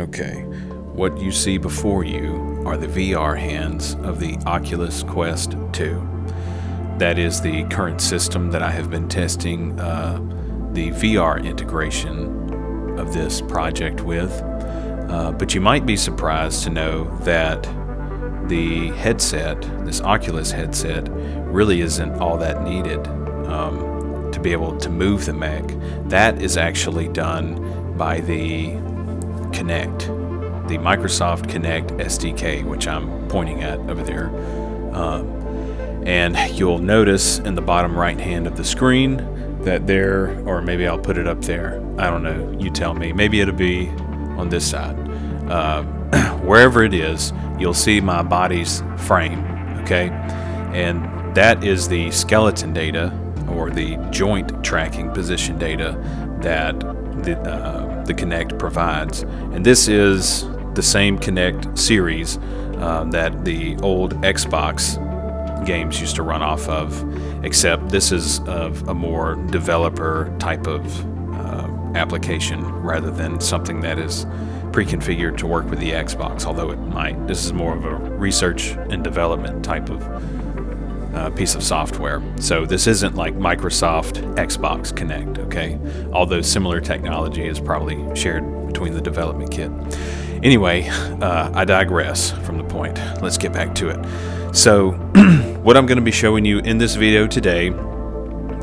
Okay, what you see before you are the VR hands of the Oculus Quest 2. That is the current system that I have been testing the VR integration of this project with. But you might be surprised to know that the headset, this Oculus headset, really isn't all that needed to be able to move the mech. That is actually done by the Kinect, the Microsoft Kinect SDK, which I'm pointing at over there. And you'll notice in the bottom right hand of the screen that there, or maybe I'll put it up there, I don't know, you tell me, maybe it'll be on this side. Wherever it is, you'll see my body's frame, okay? And that is the skeleton data, or the joint tracking position data that the Kinect provides. And this is the same Kinect series that the old Xbox games used to run off of, except this is of a more developer type of application rather than something that is pre-configured to work with the Xbox, although it might. This is more of a research and development type of piece of software. So this isn't like Microsoft Xbox Kinect, okay? Although similar technology is probably shared between the development kit. Anyway, I digress from the point. Let's get back to it. So what I'm going to be showing you in this video today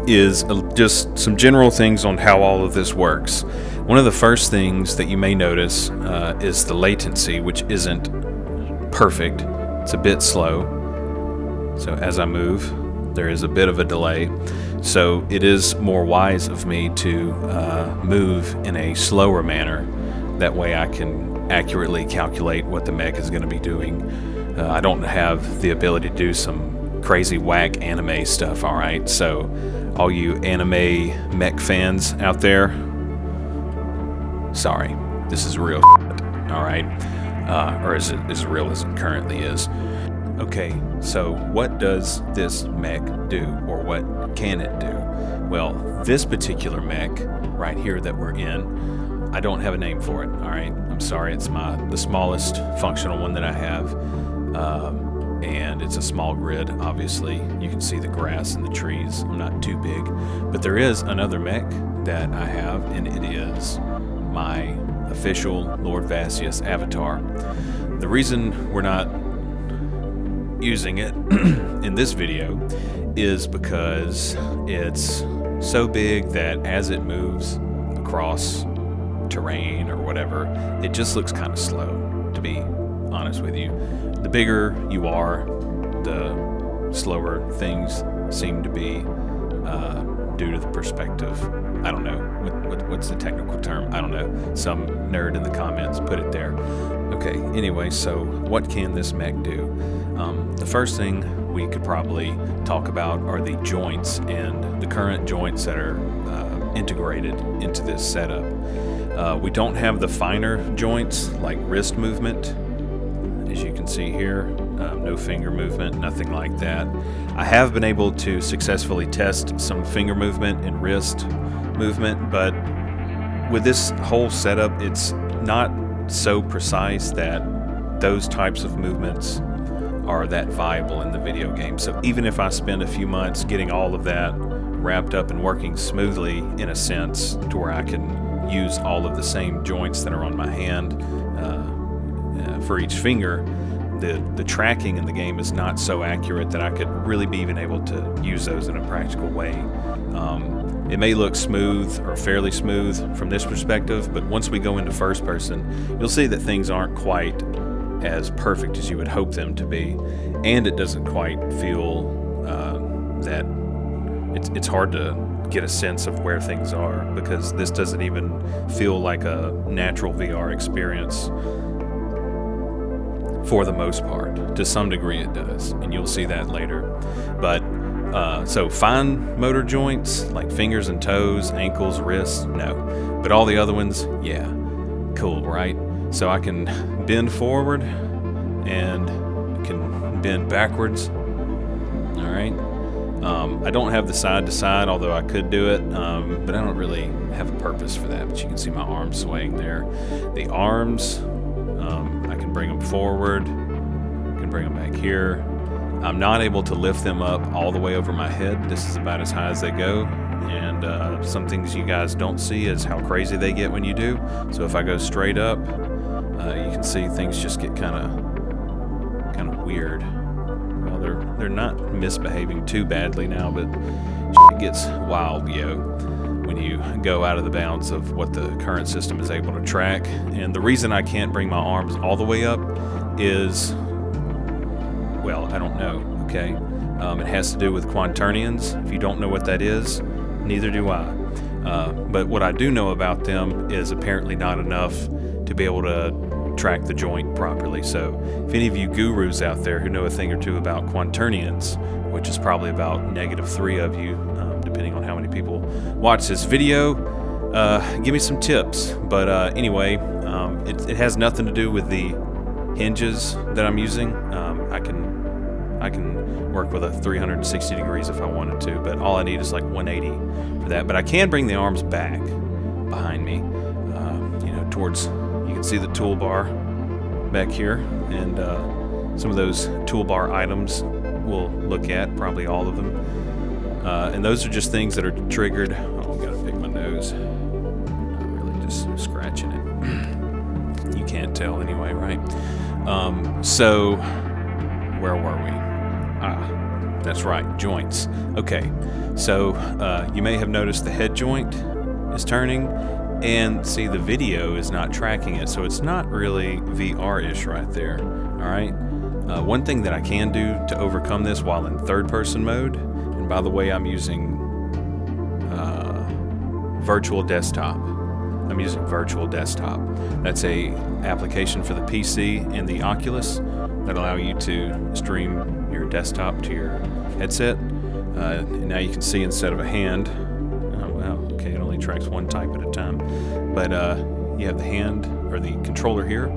is just some general things on how all of this works. One of the first things that you may notice is the latency, which isn't perfect. It's a bit slow. So as I move, there is a bit of a delay. So it is more wise of me to move in a slower manner. That way I can accurately calculate what the mech is going to be doing. I don't have the ability to do some crazy whack anime stuff, alright? So all you anime mech fans out there, sorry, this is real shit, alright? Or is it as real as it currently is? Okay, so what does this mech do, or what can it do? Well, this particular mech right here that we're in, I don't have a name for it, alright? I'm sorry, it's the smallest functional one that I have. And it's a small grid, obviously. You can see the grass and the trees. I'm not too big. But there is another mech that I have, and it is my official Lord Vasius avatar. The reason we're not using it in this video is because it's so big that as it moves across terrain or whatever, it just looks kind of slow, to be honest with you. The bigger you are, the slower things seem to be due to the perspective. I don't know. What's the technical term? I don't know. Some nerd in the comments put it there. Okay, anyway, so what can this mech do? The first thing we could probably talk about are the joints and the current joints that are integrated into this setup. We don't have the finer joints like wrist movement. As you can see here, no finger movement, nothing like that. I have been able to successfully test some finger movement and wrist movement, but with this whole setup, it's not so precise that those types of movements are that viable in the video game. So even if I spend a few months getting all of that wrapped up and working smoothly, in a sense, to where I can use all of the same joints that are on my hand for each finger, the tracking in the game is not so accurate that I could really be even able to use those in a practical way. It may look smooth or fairly smooth from this perspective, but once we go into first person, you'll see that things aren't quite as perfect as you would hope them to be, and it doesn't quite feel that it's hard to get a sense of where things are, because this doesn't even feel like a natural VR experience. For the most part, to some degree it does, and you'll see that later. But so fine motor joints like fingers and toes, ankles, wrists, no. But all the other ones, yeah, cool, right? So I can bend forward and can bend backwards. All right. I don't have the side to side, although I could do it, but I don't really have a purpose for that. But you can see my arms swaying there. The arms, I can bring them forward, I can bring them back here. I'm not able to lift them up all the way over my head. This is about as high as they go. And some things you guys don't see is how crazy they get when you do. So if I go straight up, you can see things just get kind of weird. Well, they're not misbehaving too badly now, but it gets wild, when you go out of the bounds of what the current system is able to track. And the reason I can't bring my arms all the way up is, well, I don't know, okay? It has to do with quaternions. If you don't know what that is, neither do I. But what I do know about them is apparently not enough to be able to track the joint properly. So if any of you gurus out there who know a thing or two about quaternions, which is probably about -3 of you, depending on how many people watch this video, give me some tips. But anyway, it has nothing to do with the hinges that I'm using. I can work with a 360 degrees if I wanted to, but all I need is like 180 for that. But I can bring the arms back behind me, towards, you can see the toolbar back here, and some of those toolbar items we'll look at, probably all of them. And those are just things that are triggered. Oh, I gotta pick my nose. I'm really just scratching it. You can't tell anyway, right? So where were we? That's right, joints. Okay, so you may have noticed the head joint is turning, and see, the video is not tracking it, so it's not really VR-ish right there. All right. One thing that I can do to overcome this while in third-person mode, and by the way, I'm using virtual desktop. I'm using virtual desktop. That's a application for the PC and the Oculus that allow you to stream your desktop to your headset. And now you can see instead of a hand, oh wow, okay, it only tracks one type at a time. But you have the hand or the controller here.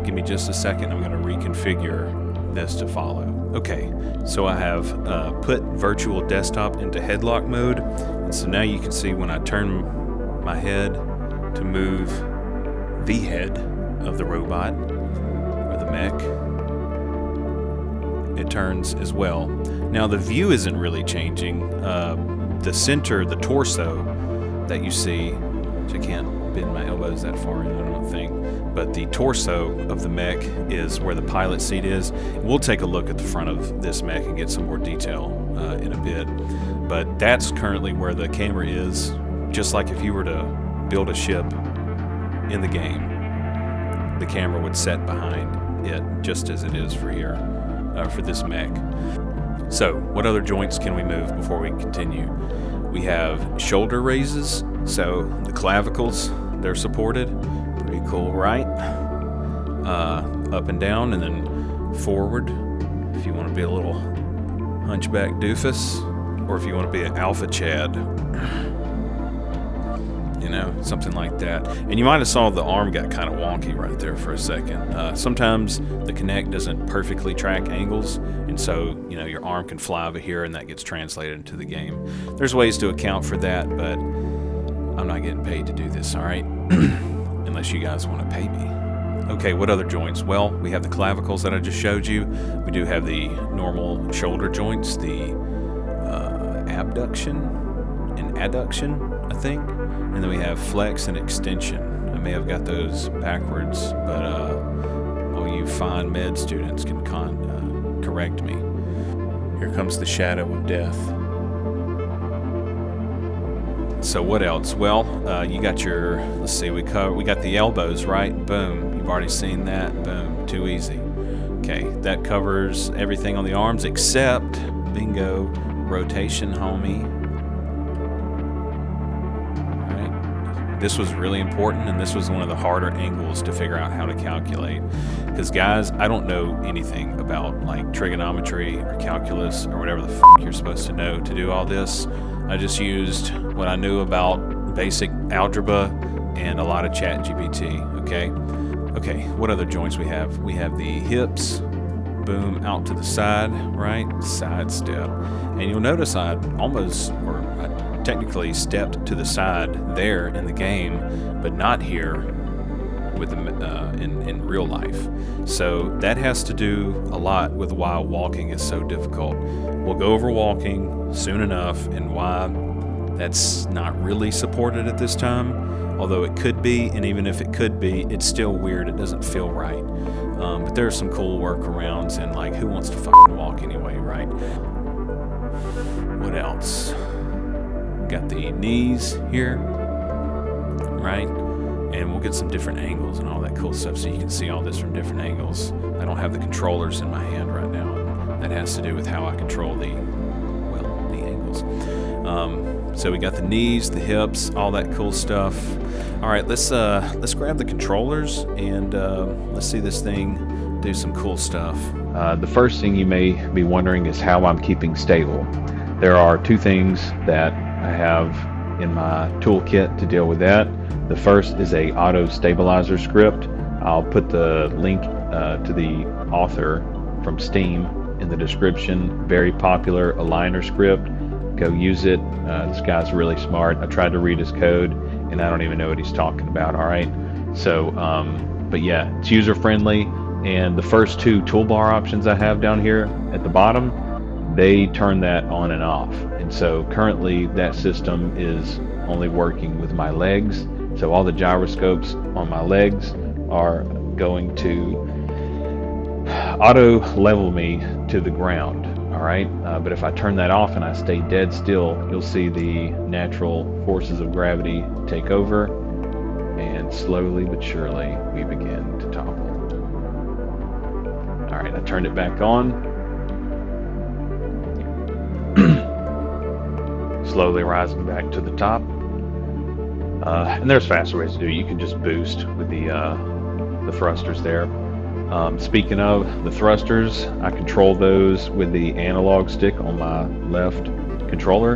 Give me just a second. I'm going to reconfigure this to follow. Okay, so I have put virtual desktop into headlock mode, and so now you can see when I turn my head to move the head of the robot or the mech, it turns as well. Now the view isn't really changing. The center, the torso that you see, which I can't bend my elbows that far in, I don't think, but the torso of the mech is where the pilot seat is. We'll take a look at the front of this mech and get some more detail in a bit, but that's currently where the camera is, just like if you were to build a ship in the game, the camera would set behind it just as it is for here, for this mech. So what other joints can we move before we continue? We have shoulder raises, so the clavicles, they're supported. Pretty cool, right? Up and down, and then forward if you want to be a little hunchback doofus, or if you want to be an alpha Chad. Something like that. And you might have saw the arm got kind of wonky right there for a second. Sometimes the Kinect doesn't perfectly track angles, and so your arm can fly over here, and that gets translated into the game. There's ways to account for that, but I'm not getting paid to do this, all right? Unless you guys want to pay me. Okay, what other joints? Well, we have the clavicles that I just showed you. We do have the normal shoulder joints, the abduction and adduction, I think. And then we have flex and extension. I may have got those backwards, but all you fine med students can correct me. Here comes the shadow of death. So what else? Well, you got your, let's see, we got the elbows, right? Boom. You've already seen that. Boom. Too easy. Okay, that covers everything on the arms except, bingo, rotation, homie. This was really important, and this was one of the harder angles to figure out how to calculate. Because guys, I don't know anything about like trigonometry or calculus or whatever the f you're supposed to know to do all this. I just used what I knew about basic algebra and a lot of ChatGPT, okay? Okay, what other joints we have? We have the hips, boom, boom, out to the side, right? Side step. And you'll notice I technically stepped to the side there in the game, but not here with in real life. So that has to do a lot with why walking is so difficult. We'll go over walking soon enough and why that's not really supported at this time, although it could be, and even if it could be, it's still weird. It doesn't feel right. But there are some cool workarounds, and like, who wants to fucking walk anyway, right? What else? Got the knees here, right? And we'll get some different angles and all that cool stuff, so you can see all this from different angles. I don't have the controllers in my hand right now. That has to do with how I control the angles. So we got the knees, the hips, all that cool stuff. All right, let's grab the controllers and let's see this thing do some cool stuff. The first thing you may be wondering is how I'm keeping stable. There are two things that I have in my toolkit to deal with that. The first is a auto stabilizer script. I'll put the link to the author from Steam in the description. Very popular aligner script. Go use it. This guy's really smart. I tried to read his code and I don't even know what he's talking about. All right. So, but yeah, it's user friendly. And the first two toolbar options I have down here at the bottom, they turn that on and off. And so currently that system is only working with my legs. So all the gyroscopes on my legs are going to auto level me to the ground. All right. But if I turn that off and I stay dead still, you'll see the natural forces of gravity take over, and slowly but surely we begin to topple. All right, I turned it back on. Slowly rising back to the top. And there's faster ways to do it. You can just boost with the thrusters there. Speaking of the thrusters, I control those with the analog stick on my left controller,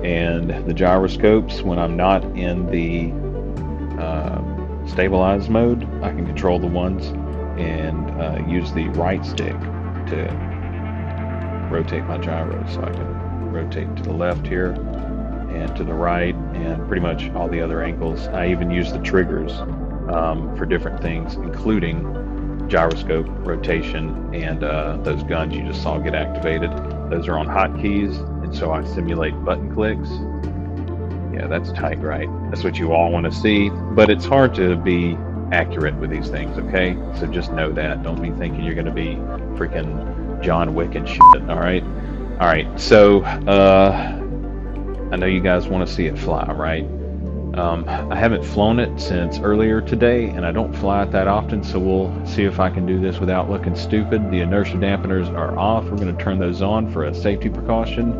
and the gyroscopes, when I'm not in the stabilized mode, I can control the ones and use the right stick to rotate my gyros. So I can rotate to the left here and to the right, and pretty much all the other angles. I even use the triggers for different things, including gyroscope rotation and those guns you just saw get activated. Those are on hotkeys, and so I simulate button clicks. Yeah, that's tight, right? That's what you all want to see, but it's hard to be accurate with these things, okay? So just know that. Don't be thinking you're going to be freaking John Wick and shit, all right? All right, so I know you guys want to see it fly, right? I haven't flown it since earlier today, and I don't fly it that often, so we'll see if I can do this without looking stupid. The inertia dampeners are off. We're going to turn those on for a safety precaution,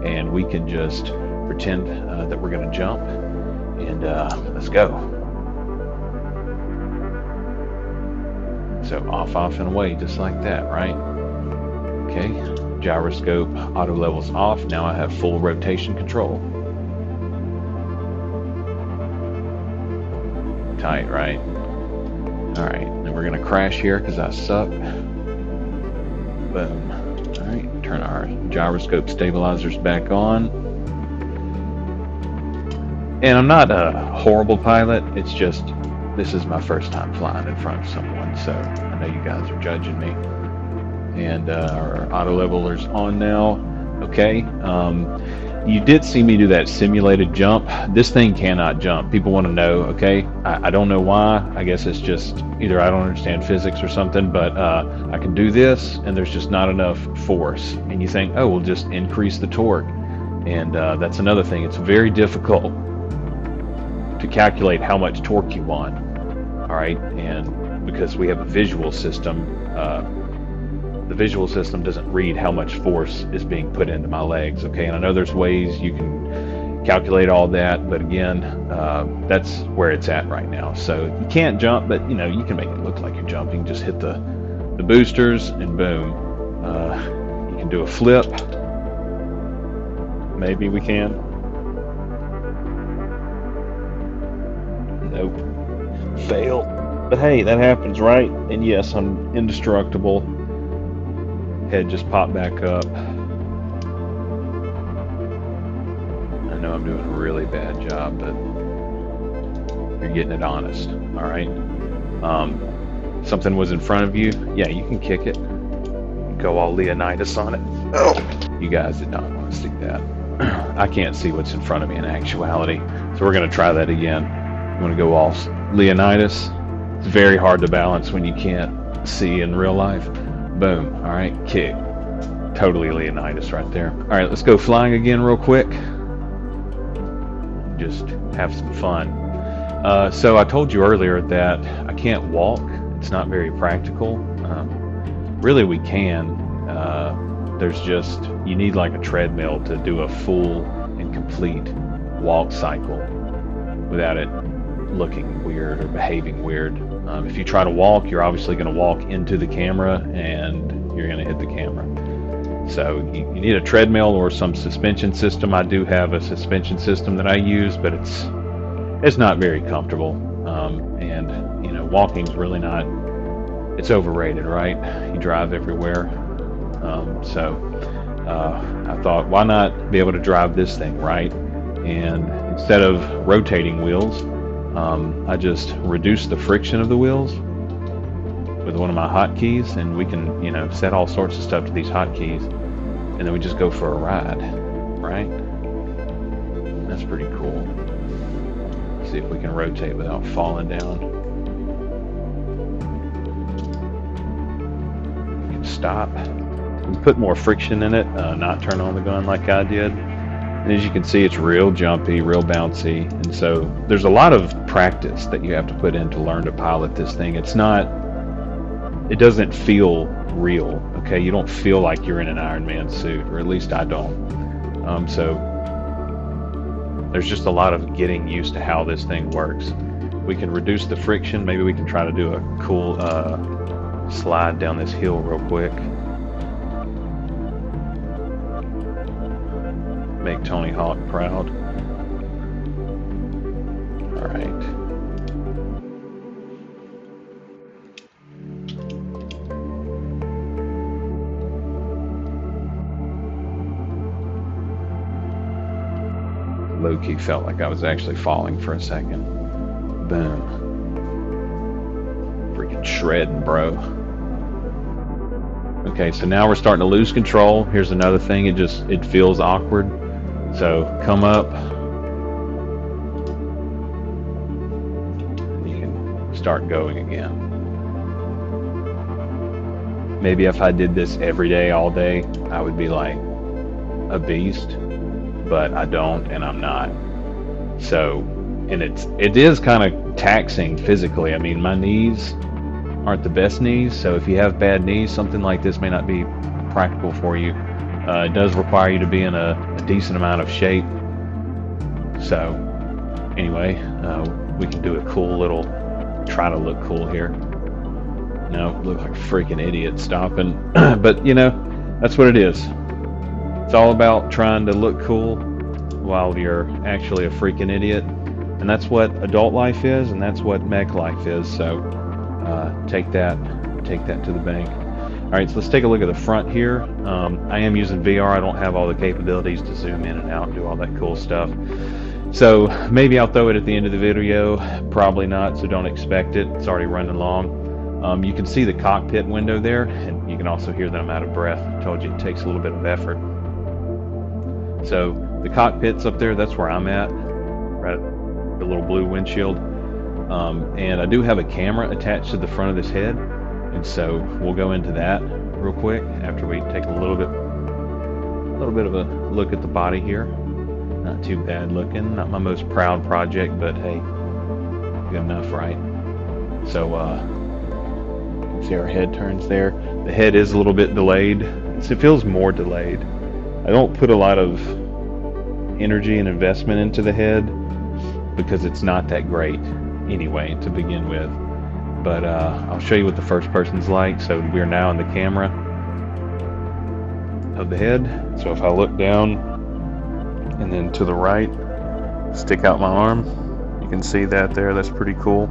and we can just pretend that we're going to jump, and let's go. So off, and away, just like that, right? Okay, gyroscope auto levels off. Now I have full rotation control. Tight, right? All right, and we're gonna crash here because I suck. Boom. All right, turn our gyroscope stabilizers back on. And I'm not a horrible pilot. It's just this is my first time flying in front of someone, so I know you guys are judging me. And our auto leveler's on now. Okay. You did see me do that simulated jump. This thing cannot jump. People want to know, okay? I don't know why. I guess it's just either I don't understand physics or something, but I can do this and there's just not enough force. And you think, oh, we'll just increase the torque. And that's another thing. It's very difficult to calculate how much torque you want. All right, and because we have a visual system, the visual system doesn't read how much force is being put into my legs, okay? And I know there's ways you can calculate all that, but again, that's where it's at right now. So you can't jump, but you know, you can make it look like you're jumping. Just hit the boosters and boom. You can do a flip. Maybe we can. Nope. Fail. But hey, that happens, right? And yes, I'm indestructible. Head just popped back up. I know I'm doing a really bad job, but you're getting it honest, all right? Something was in front of you, yeah, you can kick it. Go all Leonidas on it. Oh, you guys did not want to see that. I can't see what's in front of me in actuality, so we're going to try that again. I'm going to go all Leonidas. It's very hard to balance when you can't see in real life. Boom. All right, kick. Totally Leonidas right there. All right, let's go flying again real quick. Just have some fun. So I told you earlier that I can't walk. It's not very practical. Really, we can. There's just, you need like a treadmill to do a full and complete walk cycle without it looking weird or behaving weird. If you try to walk, you're obviously going to walk into the camera and you're going to hit the camera. So you need a treadmill or some suspension system. I do have a suspension system that I use, but it's not very comfortable. And you know, walking's really not, it's overrated, right? You drive everywhere. So I thought, why not be able to drive this thing, right? And instead of rotating wheels, I just reduce the friction of the wheels with one of my hotkeys, and we can, you know, set all sorts of stuff to these hotkeys, and then we just go for a ride, right? That's pretty cool. Let's see if we can rotate without falling down. We can stop. We put more friction in it, not turn on the gun like I did. And as you can see, it's real jumpy, real bouncy. And so there's a lot of practice that you have to put in to learn to pilot this thing. It doesn't feel real, okay? You don't feel like you're in an Iron Man suit, or at least I don't. So there's just a lot of getting used to how this thing works. We can reduce the friction. Maybe we can try to do a cool slide down this hill real quick. Make Tony Hawk proud. All right. Low-key felt like I was actually falling for a second. Boom. Freaking shredding, bro. Okay, so now we're starting to lose control. Here's another thing, it feels awkward. So come up. You can start going again. Maybe if I did this every day, all day, I would be like a beast, but I don't, and I'm not. So, and it is kind of taxing physically. I mean, my knees aren't the best knees, so if you have bad knees, something like this may not be practical for you. It does require you to be in a decent amount of shape. So, anyway, we can do a cool little, try to look cool here. No, look like a freaking idiot stopping. But, you know, that's what it is. It's all about trying to look cool while you're actually a freaking idiot. And that's what adult life is, and that's what mech life is. So, take that to the bank. All right, so let's take a look at the front here. I am using VR. I don't have all the capabilities to zoom in and out and do all that cool stuff. So maybe I'll throw it at the end of the video. Probably not, so don't expect it. It's already running long. You can see the cockpit window there, and you can also hear that I'm out of breath. I told you it takes a little bit of effort. So the cockpit's up there. That's where I'm at, right at the little blue windshield. And I do have a camera attached to the front of this head. And so we'll go into that real quick after we take a little bit of a look at the body here. Not too bad looking, not my most proud project, but hey, good enough, right? So you can see our head turns there. The head is a little bit delayed. It feels more delayed. I don't put a lot of energy and investment into the head because it's not that great anyway to begin with. But I'll show you what the first person's like. So we're now in the camera of the head. So if I look down and then to the right, stick out my arm, you can see that there. That's pretty cool.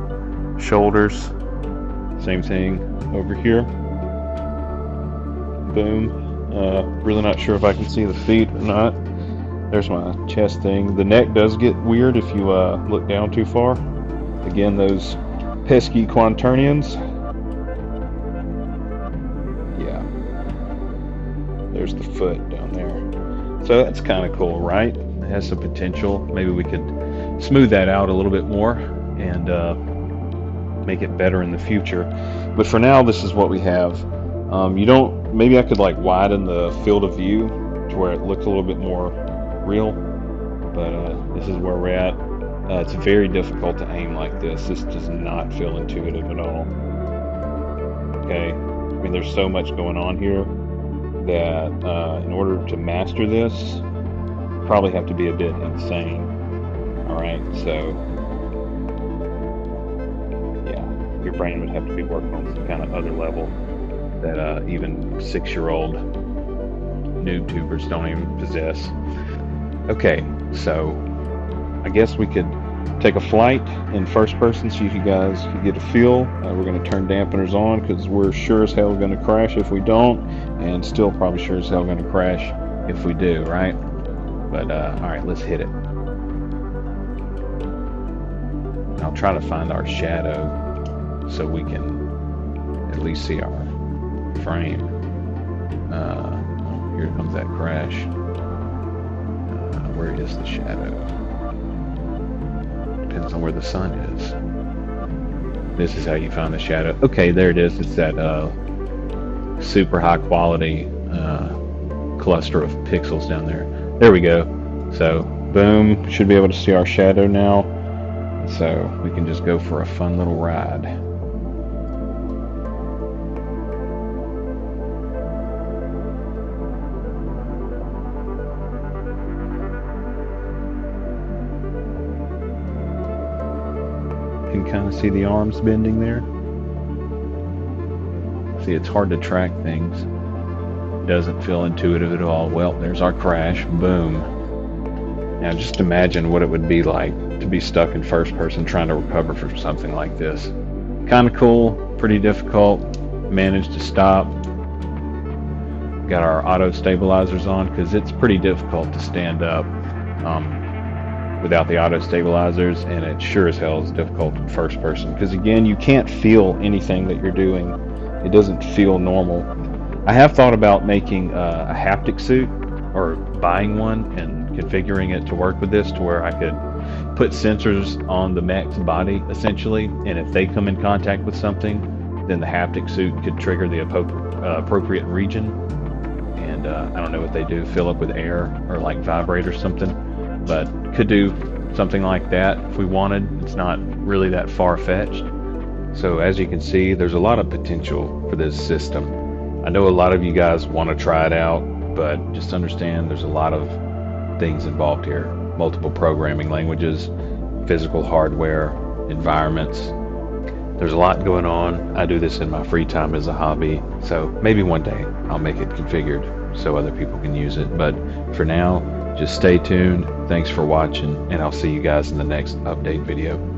Shoulders, same thing over here. Boom. Really not sure if I can see the feet or not. There's my chest thing. The neck does get weird if you look down too far. Again, those pesky quaternions. Yeah. There's the foot down there. So that's kind of cool, right? It has some potential. Maybe we could smooth that out a little bit more and make it better in the future. But for now, this is what we have. Maybe I could like widen the field of view to where it looks a little bit more real. But this is where we're at. It's very difficult to aim like this. This does not feel intuitive at all. Okay, I mean, there's so much going on here that in order to master this, you probably have to be a bit insane. Alright, so yeah, your brain would have to be working on some kind of other level that even 6-year-old noob tubers don't even possess. Okay, so I guess we could take a flight in first person so you guys can get a feel. We're going to turn dampeners on because we're sure as hell going to crash if we don't, and still probably sure as hell going to crash if we do, right? But alright, let's hit it. I'll try to find our shadow so we can at least see our frame. Here comes that crash. Where is the shadow? Depends on where the sun is. This is how you find the shadow. Okay, there it is. It's that super high quality cluster of pixels down there. There we go. So boom, should be able to see our shadow now. So we can just go for a fun little ride. You can kind of see the arms bending there. See, it's hard to track things. Doesn't feel intuitive at all. Well, there's our crash. Boom. Now just imagine what it would be like to be stuck in first person trying to recover from something like this. Kind of cool, pretty difficult. Managed to stop. Got our auto stabilizers on because it's pretty difficult to stand up without the auto stabilizers, and it sure as hell is difficult in first person because again, you can't feel anything that you're doing. It doesn't feel normal. I have thought about making a haptic suit or buying one and configuring it to work with this to where I could put sensors on the mech's body essentially, and if they come in contact with something, then the haptic suit could trigger the appropriate region, and I don't know what they do, fill up with air or like vibrate or something, but could do something like that if we wanted. It's not really that far-fetched. So as you can see, there's a lot of potential for this system. I know a lot of you guys want to try it out, but just understand there's a lot of things involved here. Multiple programming languages, physical hardware, environments. There's a lot going on. I do this in my free time as a hobby, so maybe one day I'll make it configured so other people can use it. But for now, just stay tuned. Thanks for watching, and I'll see you guys in the next update video.